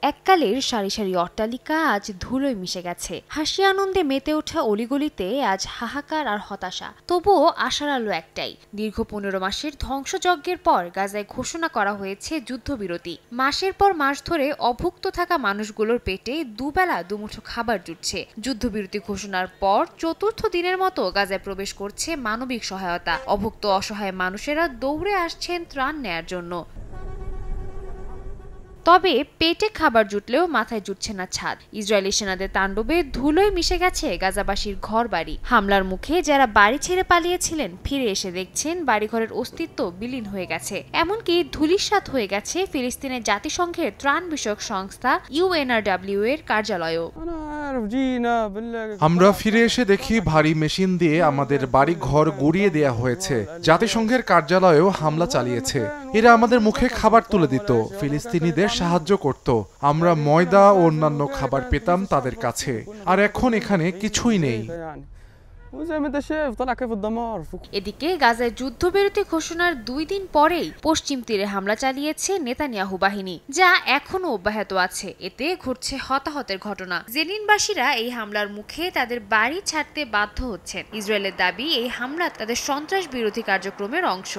এককালের সারি সারি অট্টালিকা আজ ধুলোয় মিশে গেছে। হাসি আনন্দে মেতে ওঠা অলিগলিতে আজ হাহাকার আর হতাশা। তবুও আশার আলো একটাই, দীর্ঘ 15 মাসের ধ্বংসযজ্ঞের পর গাজায় ঘোষণা করা হয়েছে যুদ্ধবিরতি। মাসের পর মাস ধরে অভুক্ত থাকা মানুষগুলোর পেটে দুবেলা দুমুঠো খাবার জুটছে। যুদ্ধবিরতি ঘোষণার পর চতুর্থ দিনের মতো গাজায় প্রবেশ করছে মানবিক সহায়তা। অভুক্ত অসহায় মানুষেরা দৌড়ে আসছেন ত্রাণ নেয়ার জন্য। তবে পেটে খাবার জুটলেও মাথায় জুটছে না ছাদ। ইসরায়েলি সেনাদের তাণ্ডবে ধুলোয় মিশে গেছে গাজাবাসীর ঘরবাড়ি। হামলার মুখে যারা বাড়ি ছেড়ে পালিয়েছিলেন ফিরে এসে দেখছেন বাড়িঘরের অস্তিত্ব বিলীন হয়ে গেছে। এমনকি ধূলিসাৎ হয়ে গেছে ফিলিস্তিনের জাতিসংঘের ত্রাণ বিষয়ক সংস্থা UNRW এর কার্যালয়ও। আমরা ফিরে এসে দেখি ভারী মেশিন দিয়ে আমাদের বাড়ি ঘর গুড়িয়ে দেয়া হয়েছে। জাতিসংঘের কার্যালয়েও হামলা চালিয়েছে। এরা আমাদের মুখে খাবার তুলে দিত, ফিলিস্তিনিদের সাহায্য করত। আমরা ময়দা ও অন্যান্য খাবার পেতাম তাদের কাছে। আর এখন এখানে কিছুই নেই। এদিকে গাজায় যুদ্ধবিরতি ঘোষণার 2 দিন পরেই পশ্চিম তীরে হামলা চালিয়েছে নেতানিয়াহু বাহিনী, যা এখনো অব্যাহত আছে। এতে ঘটছে হতাহতের ঘটনা। জেনিনবাসীরা এই হামলার মুখে তাদের বাড়ি ছাড়তে বাধ্য হচ্ছেন। ইসরায়েলের দাবি এই হামলা তাদের সন্ত্রাস বিরোধী কার্যক্রমের অংশ।